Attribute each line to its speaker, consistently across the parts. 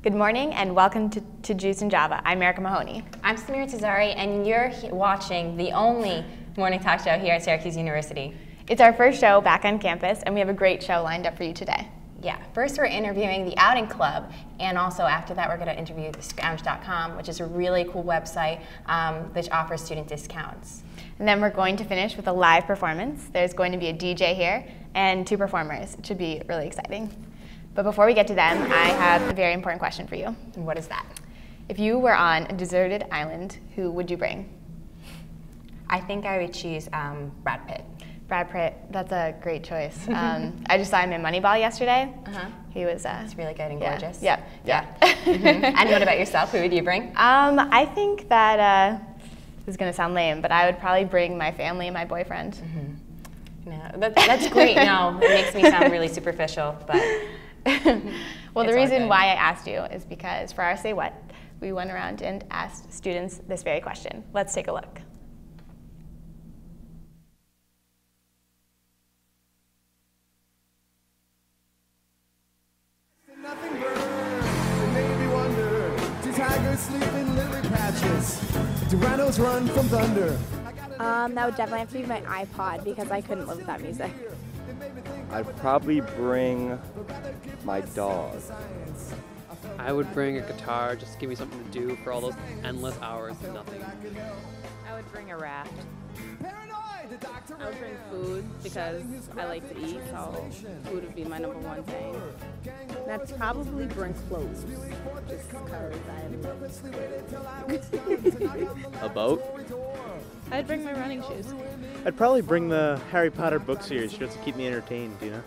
Speaker 1: Good morning and welcome to Juice and Java. I'm Erica Mahoney.
Speaker 2: I'm Samira Tazari and you're watching the only morning talk show here at Syracuse University.
Speaker 1: It's our first show back on campus and we have a great show lined up for you today.
Speaker 2: Yeah, first we're interviewing the Outing Club, and also after that we're going to interview the Scrounge.com, which is a really cool website which offers student discounts.
Speaker 1: And then we're going to finish with a live performance. There's going to be a DJ here and 2 performers. It should be really exciting. But before we get to them, I have a very important question for you.
Speaker 2: And what is that?
Speaker 1: If you were on a deserted island, who would you bring?
Speaker 2: I think I would choose Brad Pitt.
Speaker 1: Brad Pitt, that's a great choice. I just saw him in Moneyball yesterday. He was
Speaker 2: He's really good and gorgeous.
Speaker 1: Yeah.
Speaker 2: And what about yourself? Who would you bring?
Speaker 1: I think that, this is going to sound lame, but I would probably bring my family and my boyfriend.
Speaker 2: No, that's great. No, it makes me sound really superficial, but
Speaker 1: well, the reason why I asked you is because for our Say What, we went around and asked students this very question. Let's take a look.
Speaker 3: Nothing burns, it made me wonder. Do tigers sleep in lily patches? Do rhinos run from thunder?
Speaker 4: That would definitely have to be my iPod because I couldn't live without music.
Speaker 5: I'd probably bring my dog.
Speaker 6: I would bring a guitar, just give me something to do for all those endless hours of nothing.
Speaker 7: I would bring a raft. I would bring food because I like to eat, so food would be my #1 thing.
Speaker 4: That's probably bring clothes, just because
Speaker 5: A boat?
Speaker 7: I'd bring my running shoes.
Speaker 8: I'd probably bring the Harry Potter book series just to keep me entertained, you know?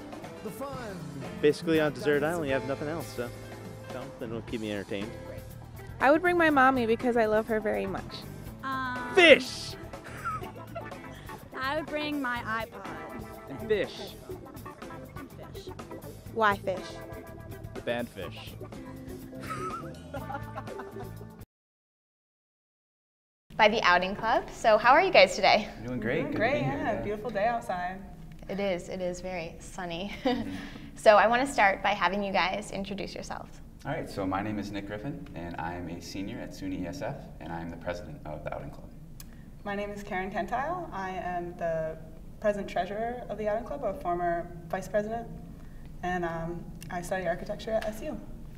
Speaker 8: Basically on a deserted island, you have nothing else, so something will keep me entertained.
Speaker 7: I would bring my mommy because I love her very much.
Speaker 8: Fish!
Speaker 4: I would bring my iPod.
Speaker 5: And fish.
Speaker 4: Fish.
Speaker 7: Why fish?
Speaker 5: The band Fish.
Speaker 1: By the Outing Club. So how are you guys today?
Speaker 9: Doing great.
Speaker 10: Great, yeah. Beautiful day outside.
Speaker 1: It is very sunny. So I want to start by having you guys introduce yourselves.
Speaker 9: All right, so my name is Nick Griffin, and I am a senior at SUNY ESF, and I am the president of the Outing Club.
Speaker 10: My name is Karen Tentile. I am the president treasurer of the Outing Club, a former vice president, and I study architecture at SU.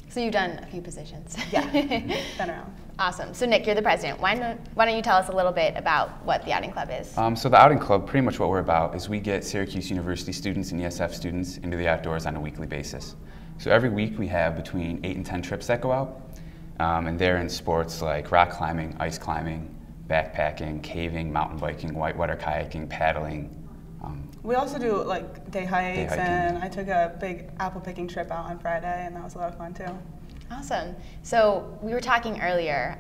Speaker 1: So you've done a few positions.
Speaker 10: Yeah, been around.
Speaker 1: Awesome. So Nick, you're the president. Why don't you tell us a little bit about what the Outing Club is?
Speaker 9: So the Outing Club, pretty much what we're about is we get Syracuse University students and ESF students into the outdoors on a weekly basis. So every week we have between 8 and 10 trips that go out, and they're in sports like rock climbing, ice climbing, backpacking, caving, mountain biking, whitewater kayaking, paddling.
Speaker 10: We also do like day hikes, and I took a big apple picking trip out on Friday, and that was a lot of fun too.
Speaker 1: Awesome. So we were talking earlier.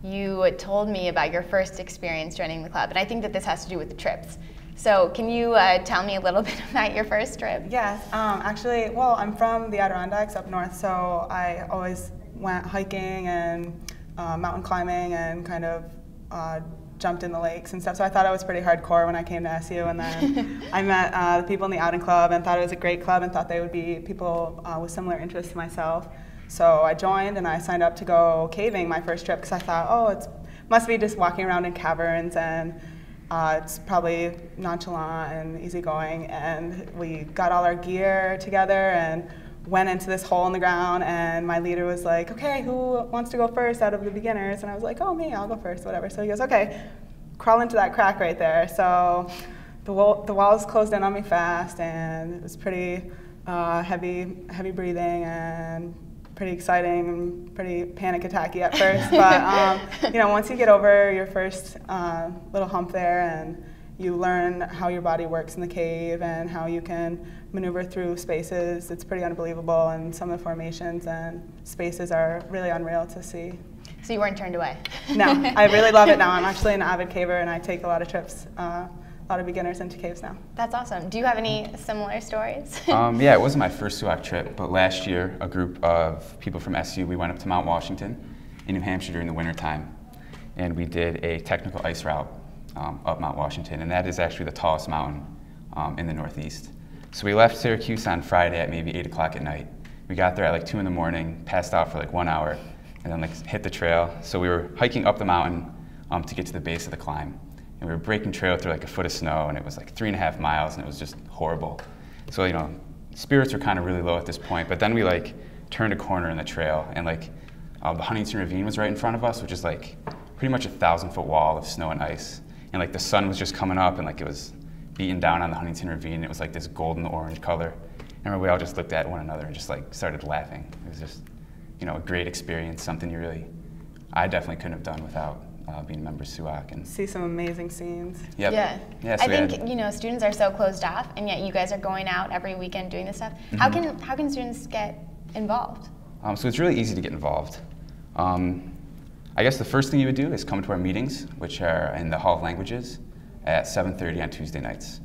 Speaker 1: You told me about your first experience joining the club, and I think that this has to do with the trips. So can you tell me a little bit about your first trip?
Speaker 10: Yes, actually, well, I'm from the Adirondacks up north, so I always went hiking and mountain climbing and kind of jumped in the lakes and stuff. So I thought I was pretty hardcore when I came to SU, and then I met the people in the Outing Club and thought it was a great club and thought they would be people with similar interests to myself. So I joined and I signed up to go caving my first trip because I thought, oh, it must be just walking around in caverns and it's probably nonchalant and easygoing. And we got all our gear together and went into this hole in the ground, and my leader was like, okay, who wants to go first out of the beginners? And I was like, oh, me, I'll go first, whatever. So he goes, okay, crawl into that crack right there. So the walls closed in on me fast, and it was pretty heavy breathing and pretty exciting, pretty panic attacky at first. But you know, once you get over your first little hump there and you learn how your body works in the cave and how you can maneuver through spaces, it's pretty unbelievable, and some of the formations and spaces are really unreal to see.
Speaker 1: So you weren't turned away?
Speaker 10: No, I really love it now. I'm actually an avid caver and I take a lot of trips, a lot of beginners into caves now.
Speaker 1: That's awesome. Do you have any similar stories?
Speaker 9: Yeah, it wasn't my first SUAC trip, but last year a group of people from SU, we went up to Mount Washington in New Hampshire during the winter time, and we did a technical ice route up Mount Washington, and that is actually the tallest mountain in the Northeast. So we left Syracuse on Friday at maybe 8 o'clock at night, We got there at like 2 in the morning, passed out for like 1 hour, and then like hit the trail. So we were hiking up the mountain to get to the base of the climb. And we were breaking trail through like a foot of snow, and it was like 3.5 miles, and it was just horrible. So, you know, spirits were kind of really low at this point, but then we like turned a corner in the trail, and like the Huntington Ravine was right in front of us, which is like pretty much a 1,000-foot wall of snow and ice. And like the sun was just coming up, and like it was beating down on the Huntington Ravine. It was like this golden orange color. And we all just looked at one another and just like started laughing. It was just, you know, a great experience, something I definitely couldn't have done without being a member of SUAC. And
Speaker 10: see some amazing scenes.
Speaker 9: Yep.
Speaker 1: Yeah.
Speaker 9: So
Speaker 1: I think, you know, students are so closed off, and yet you guys are going out every weekend doing this stuff. How can students get involved?
Speaker 9: So it's really easy to get involved. I guess the first thing you would do is come to our meetings, which are in the Hall of Languages at 7:30 on Tuesday nights.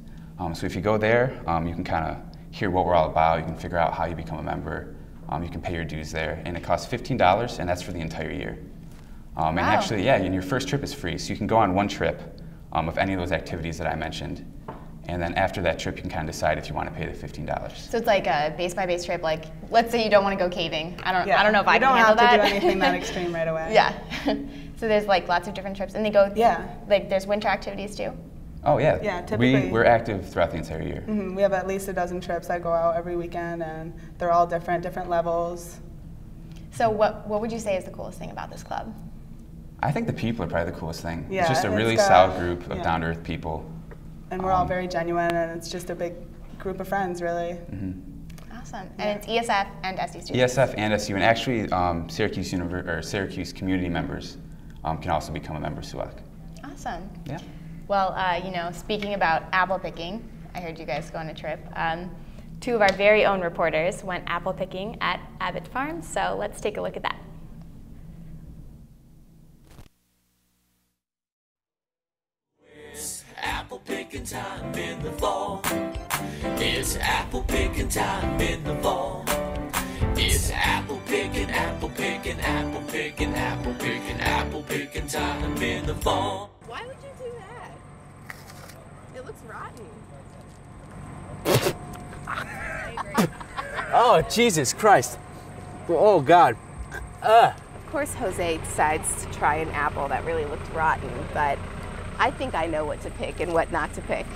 Speaker 9: So if you go there, you can kind of hear what we're all about. You can figure out how you become a member. You can pay your dues there, and it costs $15, and that's for the entire year. And actually, yeah, and your first trip is free, so you can go on one trip of any of those activities that I mentioned, and then after that trip, you can kind of decide if you want to pay the $15.
Speaker 1: So it's like a base-by-base trip. Like, let's say you don't want to go caving. I don't know if I can handle that.
Speaker 10: You don't have to do anything that extreme right away.
Speaker 1: Yeah. So there's like lots of different trips, and they go.
Speaker 10: Yeah.
Speaker 1: Like there's winter activities too.
Speaker 9: Oh yeah.
Speaker 10: Yeah, typically.
Speaker 9: We're active throughout the entire year.
Speaker 10: We have at least a dozen trips that go out every weekend, and they're all different levels.
Speaker 1: So what would you say is the coolest thing about this club?
Speaker 9: I think the people are probably the coolest thing.
Speaker 10: Yeah,
Speaker 9: it's just a really solid group of down-to-earth people.
Speaker 10: And we're all very genuine, and it's just a big group of friends, really.
Speaker 1: Awesome. And it's ESF and SU students?
Speaker 9: ESF and SU, and actually Syracuse community members can also become a member of SUAC.
Speaker 1: Awesome.
Speaker 9: Yeah.
Speaker 1: Well, you know, speaking about apple picking, I heard you guys go on a trip. Two of our very own reporters went apple picking at Abbott Farm, so let's take a look at that.
Speaker 11: It's apple picking time in the fall. It's apple picking time in the fall. It's apple picking, apple picking, apple picking, apple picking, apple picking time in the fall.
Speaker 7: Why would you do that? It looks rotten.
Speaker 12: Oh, Jesus Christ. Oh, God.
Speaker 4: Of course, Jose decides to try an apple that really looked rotten, but I think I know what to pick and what not to pick.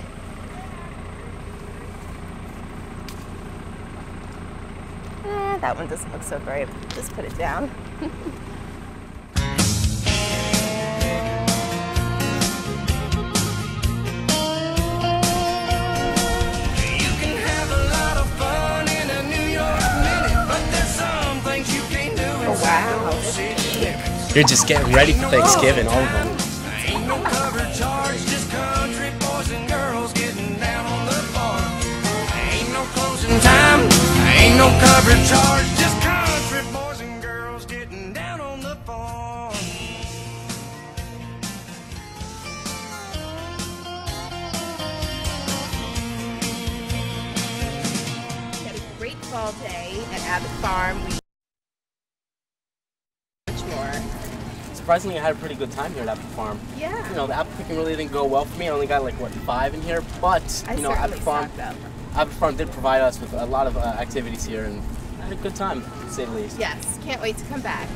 Speaker 4: That one doesn't look so great. Just put it down.
Speaker 12: Oh, wow. You're just getting ready for Thanksgiving, all of them.
Speaker 11: Ain't no cover charge, just country boys and girls getting down on the farm. Ain't no closing time, ain't no cover charge, just country boys and girls getting down on the farm.
Speaker 4: We had a great fall day at Abbott Farm.
Speaker 12: Surprisingly, I had a pretty good time here at Abbott Farm.
Speaker 4: Yeah.
Speaker 12: You know, the apple picking really didn't go well for me. I only got like, what, 5 in here? But, you know, Abbott Farm did provide us with a lot of activities here, and I had a good time, to say the least.
Speaker 4: Yes, can't wait to come back.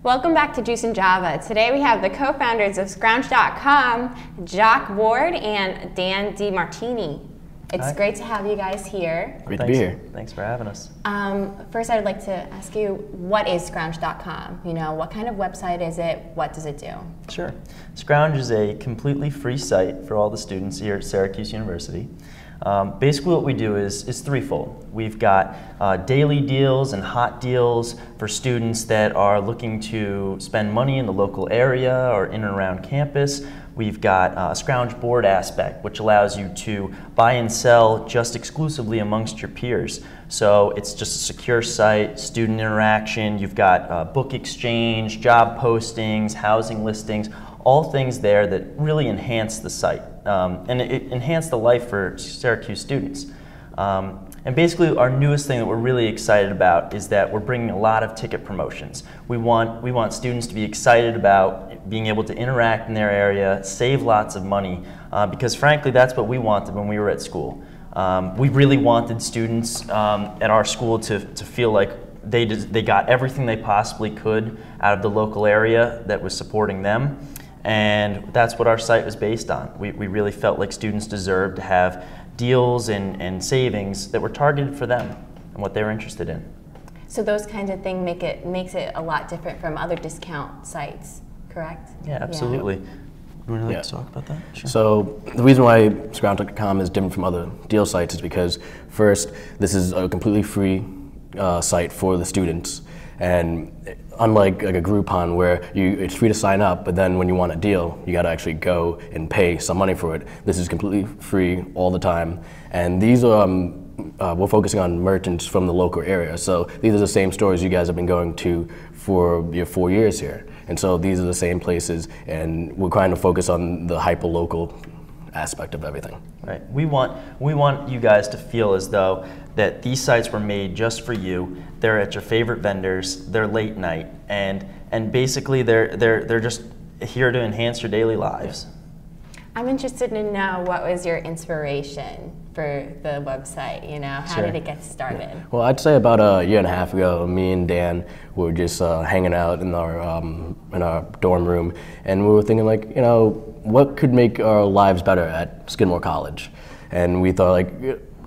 Speaker 2: Welcome back to Juice and Java. Today we have the co-founders of Scrounge.com, Jock Ward and Dan DiMartini. It's great to have you guys here.
Speaker 13: Great to be here. Thanks for having us.
Speaker 2: First, I'd like to ask you, what is Scrounge.com? You know, what kind of website is it? What does it do?
Speaker 13: Sure. Scrounge is a completely free site for all the students here at Syracuse University. Basically what we do is threefold. We've got daily deals and hot deals for students that are looking to spend money in the local area or in and around campus. We've got a Scrounge board aspect, which allows you to buy and sell just exclusively amongst your peers. So it's just a secure site, student interaction. You've got book exchange, job postings, housing listings, all things there that really enhance the site. And it enhanced the life for Syracuse students. And basically our newest thing that we're really excited about is that we're bringing a lot of ticket promotions. We want students to be excited about being able to interact in their area, save lots of money, because frankly that's what we wanted when we were at school. We really wanted students at our school to feel like they got everything they possibly could out of the local area that was supporting them, and that's what our site was based on. We really felt like students deserved to have deals and savings that were targeted for them and what they were interested in.
Speaker 2: So those kinds of things makes it a lot different from other discount sites, correct?
Speaker 13: Yeah, absolutely. Yeah. You want to like to talk about that?
Speaker 12: Sure. So the reason why Scrounge.com is different from other deal sites is because first, this is a completely free site for the students, and unlike like a Groupon where it's free to sign up, but then when you want a deal, you got to actually go and pay some money for it. This is completely free all the time, and these are we're focusing on merchants from the local area. So these are the same stores you guys have been going to for your 4 years here, and so these are the same places, and we're trying to focus on the hyper-local aspect of everything.
Speaker 13: Right. We want you guys to feel as though that these sites were made just for you. They're at your favorite vendors. They're late night, and basically they're just here to enhance your daily lives.
Speaker 2: I'm interested to know what was your inspiration for the website. You know, how did it get started?
Speaker 12: Well, I'd say about a year and a half ago, me and Dan were just hanging out in our dorm room, and we were thinking like, you know, what could make our lives better at Skidmore College? And we thought like,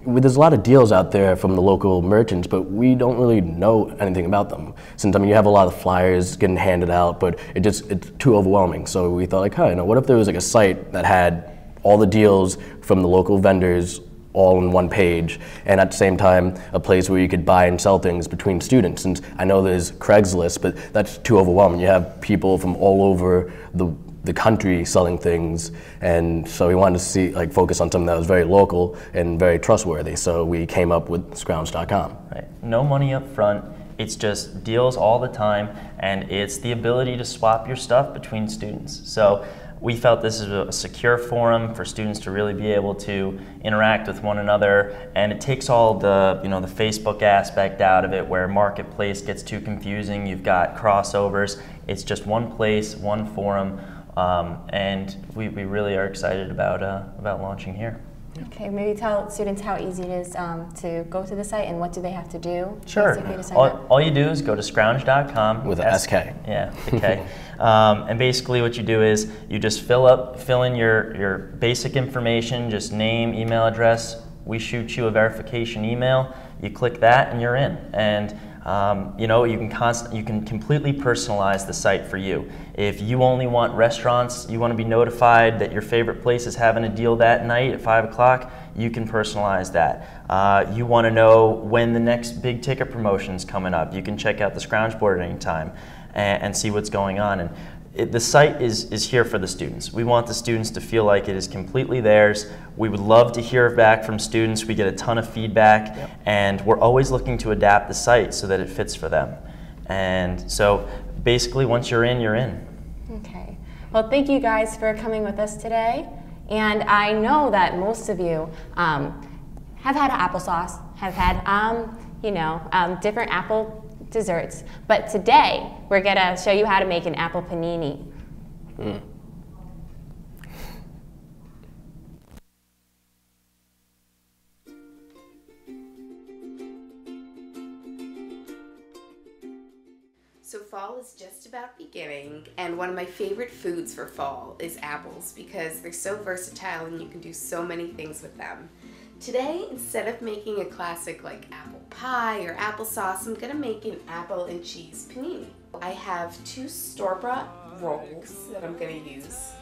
Speaker 12: there's a lot of deals out there from the local merchants, but we don't really know anything about them. Since, I mean, you have a lot of flyers getting handed out, but it's too overwhelming. So we thought like, hey, you know, what if there was like a site that had all the deals from the local vendors all in one page, and at the same time, a place where you could buy and sell things between students. Since I know there's Craigslist, but that's too overwhelming. You have people from all over the country selling things, and so we wanted to focus on something that was very local and very trustworthy. So we came up with Scrounge.com.
Speaker 13: Right. No money up front. It's just deals all the time, and it's the ability to swap your stuff between students. So we felt this is a secure forum for students to really be able to interact with one another, and it takes all the the Facebook aspect out of it, where marketplace gets too confusing. You've got crossovers. It's just one place, one forum. And we really are excited about launching here.
Speaker 2: Okay, maybe tell students how easy it is to go to the site and what do they have to do?
Speaker 13: Sure.
Speaker 2: To sign up?
Speaker 13: All you do is go to Scrounge.com.
Speaker 12: With a SK.
Speaker 13: Yeah, the K. And basically what you do is you just fill in your basic information, just name, email address. We shoot you a verification email. You click that and you're in. And you can completely personalize the site for you. If you only want restaurants, you want to be notified that your favorite place is having a deal that night at 5 o'clock, you can personalize that. You want to know when the next big ticket promotion is coming up, you can check out the Scrounge board at any time and see what's going on. And the site is here for the students. We want the students to feel like it is completely theirs. We would love to hear back from students. We get a ton of feedback, and we're always looking to adapt the site so that it fits for them. And so basically once you're in, you're in.
Speaker 2: Okay. Well, thank you guys for coming with us today. And I know that most of you have had applesauce, have had different apple desserts, but today we're gonna show you how to make an apple panini.
Speaker 4: So fall is just about beginning, and one of my favorite foods for fall is apples because they're so versatile and you can do so many things with them. Today, instead of making a classic like apple pie or applesauce, I'm gonna make an apple and cheese panini. I have 2 store-bought rolls that I'm gonna use,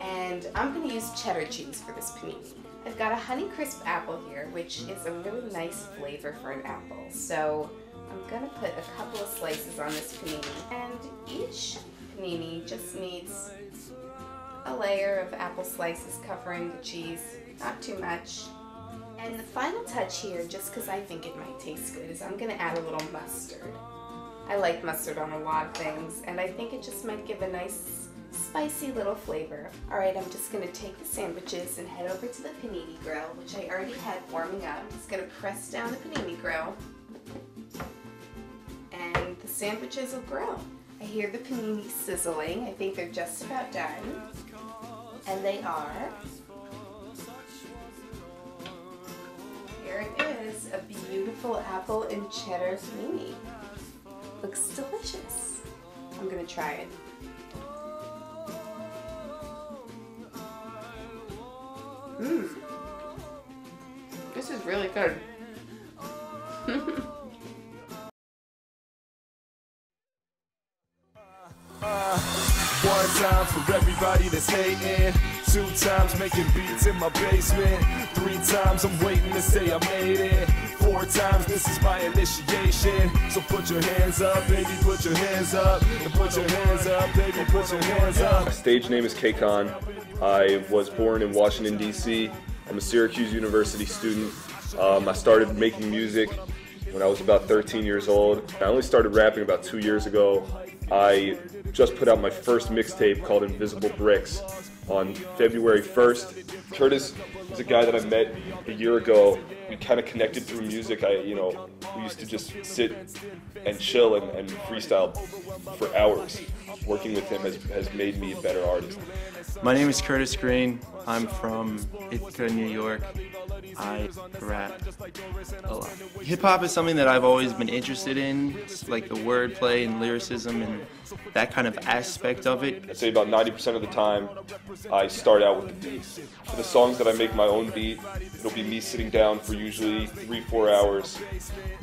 Speaker 4: and I'm gonna use cheddar cheese for this panini. I've got a Honeycrisp apple here, which is a really nice flavor for an apple. So I'm gonna put a couple of slices on this panini, and each panini just needs a layer of apple slices covering the cheese, not too much. And the final touch here, just because I think it might taste good, is I'm going to add a little mustard. I like mustard on a lot of things, and I think it just might give a nice spicy little flavor. All right, I'm just gonna take the sandwiches and head over to the panini grill, which I already had warming up. I'm just gonna press down the panini grill, and the sandwiches will grill. I hear the panini sizzling. I think they're just about done, and they are. Here it is, a beautiful apple and cheddar panini. Looks delicious. I'm gonna try it. Mmm. This is really good.
Speaker 3: One time for everybody that's hating. 2 times making beats in my basement. 3 times I'm waiting to say I made it. 4 times this is my initiation. So put your hands up, baby, put your hands up. And put your hands up, baby, put your hands up.
Speaker 14: My stage name is K-Con. I was born in Washington, D.C. I'm a Syracuse University student. I started making music when I was about 13 years old. I only started rapping about 2 years ago. I just put out my first mixtape called Invisible Bricks on February 1st. Curtis is a guy that I met a year ago. We kind of connected through music. We used to just sit and chill and freestyle for hours. Working with him has made me a better artist.
Speaker 15: My name is Curtis Green. I'm from Ithaca, New York. I rap a lot. Hip-hop is something that I've always been interested in, like the wordplay and lyricism and that kind of aspect of it.
Speaker 14: I'd say about 90% of the time, I start out with the beat. For the songs that I make my own beat, it'll be me sitting down for usually 3-4 hours,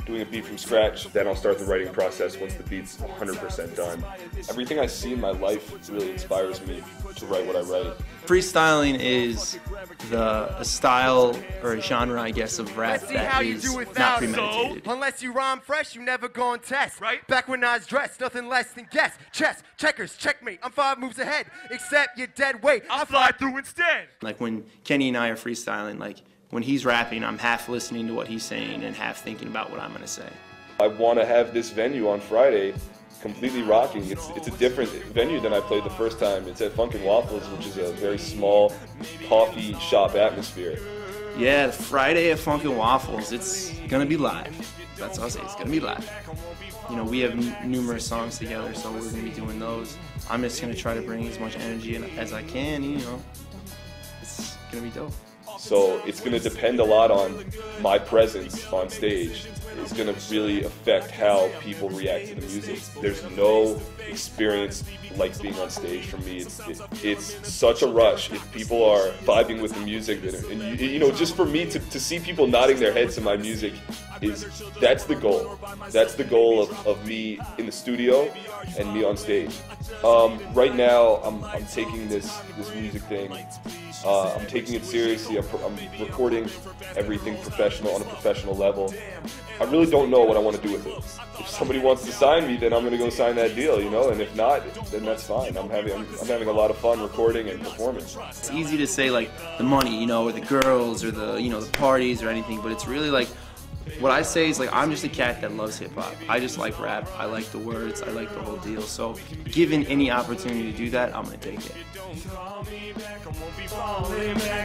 Speaker 14: doing a beat from scratch. Then I'll start the writing process once the beat's 100% done. Everything I see in my life really inspires me to write what I write.
Speaker 15: Freestyling is a style or a genre, I guess, of rap that is not premeditated.
Speaker 16: Unless you rhyme fresh, you never gonna test. Right? Back when I was dressed, nothing less than guess. Chess, checkers, checkmate. I'm 5 moves ahead. Except you're dead weight. I'll fly through instead.
Speaker 15: Like when Kenny and I are freestyling, like when he's rapping, I'm half listening to what he's saying and half thinking about what I'm gonna say.
Speaker 14: I want to have this venue on Friday completely rocking. It's a different venue than I played the first time. It's at Funk and Waffles, which is a very small coffee shop atmosphere.
Speaker 15: Yeah, Friday at Funk and Waffles, it's gonna be live. That's all I'll say, it's gonna be live. You know, we have numerous songs together, so we're gonna be doing those. I'm just gonna try to bring as much energy as I can, you know. It's gonna be dope.
Speaker 14: So it's gonna depend a lot on my presence on stage. It's gonna really affect how people react to the music. There's no experience like being on stage for me. It's such a rush. If people are vibing with the music, and you know, just for me to see people nodding their heads to my music, that's the goal. That's the goal of me in the studio and me on stage. Right now, I'm taking this music thing. I'm taking it seriously. I'm recording everything professional on a professional level. I really don't know what I want to do with it. If somebody wants to sign me, then I'm going to go sign that deal, you know. And if not, then that's fine. I'm having a lot of fun recording and performing.
Speaker 15: It's easy to say like the money, you know, or the girls, or the the parties or anything, but it's really like what I say is like I'm just a cat that loves hip hop. I just like rap. I like the words. I like the whole deal. So given any opportunity to do that, I'm gonna take it.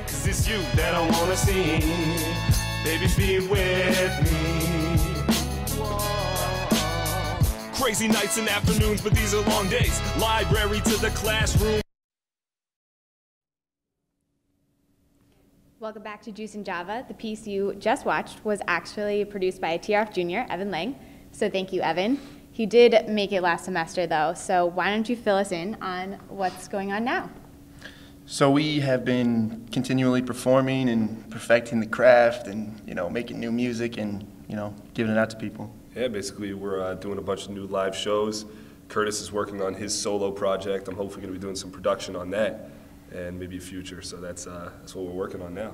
Speaker 3: Cause it's you that I wanna see. Baby, be with me. Crazy nights and afternoons, but these are long days. Library to the classroom.
Speaker 1: Welcome back to Juice and Java. The piece you just watched was actually produced by a TRF junior, Evan Lang. So thank you, Evan. He did make it last semester though, so why don't you fill us in on what's going on now?
Speaker 15: So we have been continually performing and perfecting the craft and, making new music and, giving it out to people.
Speaker 17: Yeah, basically we're doing a bunch of new live shows. Curtis is working on his solo project. I'm hopefully going to be doing some production on that and maybe a future. So that's what we're working on now.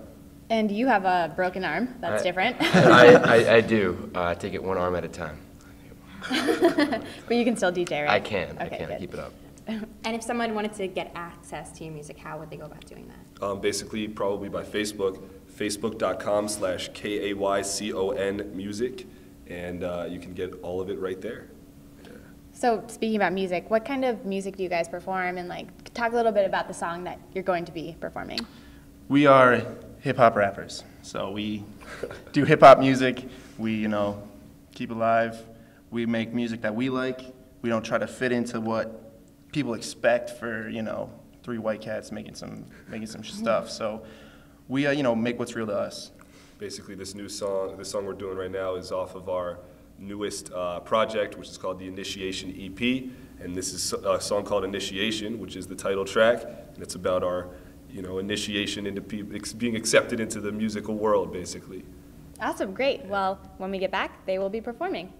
Speaker 1: And you have a broken arm. That's different.
Speaker 18: I do. I take it one arm at a time.
Speaker 1: But you can still DJ, right?
Speaker 18: I can.
Speaker 1: Okay,
Speaker 18: I keep it up.
Speaker 2: And if someone wanted to get access to your music, how would they go about doing that?
Speaker 17: Basically, probably by Facebook, facebook.com/KAYCON music, and you can get all of it right there. Yeah.
Speaker 1: So speaking about music, what kind of music do you guys perform, and like talk a little bit about the song that you're going to be performing?
Speaker 19: We are hip-hop rappers. So we do hip-hop music. We, keep it live. We make music that we like. We don't try to fit into what people expect for, three white cats making some stuff. So we, make what's real to us.
Speaker 17: Basically, this song we're doing right now is off of our newest project, which is called the Initiation EP. And this is a song called Initiation, which is the title track. And it's about our, initiation into being accepted into the musical world, basically.
Speaker 1: Awesome, great. Well, when we get back, they will be performing.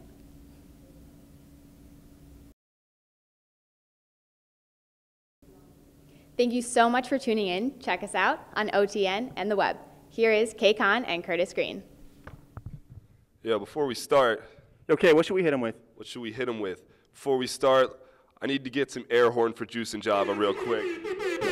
Speaker 1: Thank you so much for tuning in. Check us out on OTN and the web. Here is Kay Khan and Curtis Green.
Speaker 14: Yeah, before we start.
Speaker 19: Okay, what should we hit him with?
Speaker 14: What should we hit him with? Before we start, I need to get some air horn for Juice and Java real quick.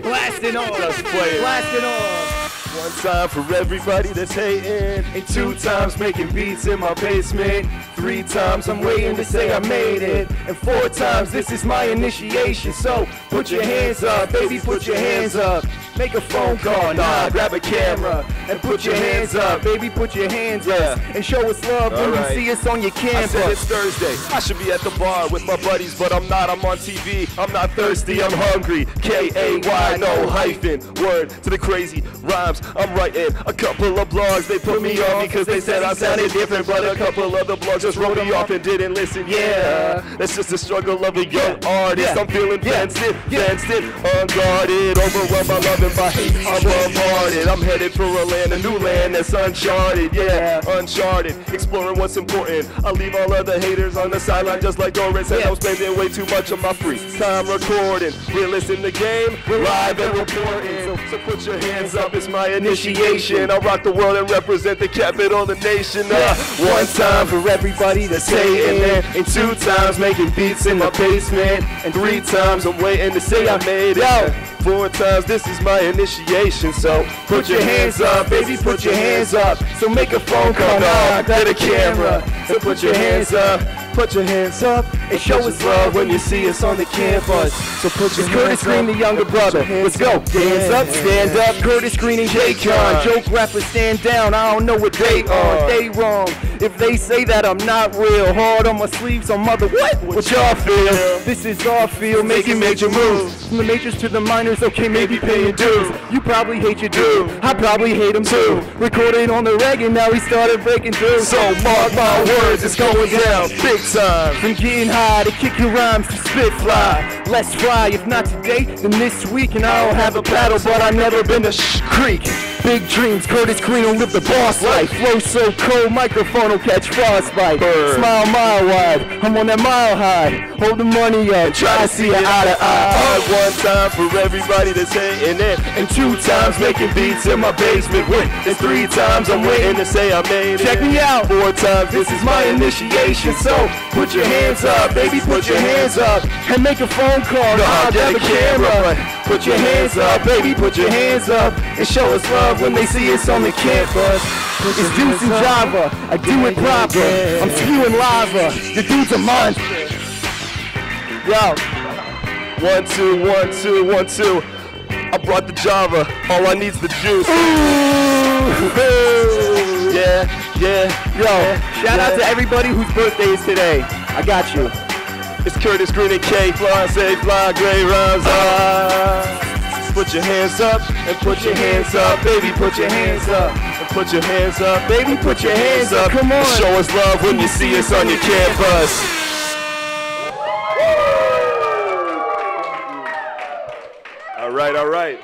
Speaker 16: Blasting off.
Speaker 14: Just play it.
Speaker 16: Blasting off.
Speaker 3: One time for everybody that's hating, and 2 times making beats in my basement. 3 times I'm waiting to say I made it, and 4 times this is my initiation. So put your hands up, baby, put your hands up. Make a phone call, nah, grab a camera, and put your hands up, baby, put your hands up, and show us love when you see us on your campus.
Speaker 14: I said it's Thursday. I should be at the bar with my buddies, but I'm not. I'm on TV. I'm not thirsty. I'm hungry. K-A-Y, no hyphen. Word to the crazy rhymes. I'm writing a couple of blogs. They put me on because they said I sounded different, but a couple of the blogs just wrote me off and didn't listen. Yeah, that's just the struggle of a young artist. I'm feeling fenced in, unguarded, overwhelmed by love and by hate. I'm bombarded. I'm headed for a new land that's uncharted. Yeah, uncharted, exploring what's important. I leave all of the haters on the sideline just like Doris said. I'm spending way too much of my free time recording. Realist in the game, we're live and reporting. So put your hands up, it's my initiation. I'll rock the world and represent the capital of the nation. 1 time for everybody that's hating, and 2 times making beats in my basement, and 3 times I'm waiting to say I made it. 4 times this is my initiation. So put your hands up, baby, put your hands up. So make a phone call, nah, get a camera. So put your hands up. Put your hands up and show us love when you see us on the campus. So put your hands up. Curtis Green, the younger brother. Let's go. Hands up, stand up. Curtis Green and J-Con. Joke rappers stand down. I don't know what they are. They wrong. If they say that I'm not real, hard on my sleeves, on mother. What y'all feel? This is our field, making major moves. From the majors to the minors, okay, maybe paying dues. You probably hate your dude. I probably hate him too. Recording on the reg and now he started breaking through. So mark my words, it's going down big time. From getting high to kick your rhymes to spit fly. Let's fly, if not today, then this week. And I don't have a paddle, but I've never been to Creek. Big dreams, Curtis Green will live the boss life. Flow so cold, microphone will catch frostbite. Smile mile wide, I'm on that mile high. Hold the money up, try to see it eye to eye. 1 time for everybody that's hating it, and 2 times making beats in my basement. And 3 times I'm waiting to say I made it. Check me out. 4 times this is my initiation. So put your hands up, baby, put your hands up, and make a phone call. Nah, get a camera. Put your hands up, baby, put your hands up, and show us love when they see us on the campus. It's Juice and Java, I do it proper. I'm spewing lava, the dude's a monster. Yo, 1 2 1 2 1 2. I brought the Java, all I need's the juice. Yeah. Yo, shout out to everybody whose birthday is today. I got you. It's Curtis Green and K. Fly, say fly, gray rhymes. Put your hands up and put your hands up, baby. Put your hands up and put your hands up, baby. Put your hands up. Come on. Show us love when you see us on your campus. All right.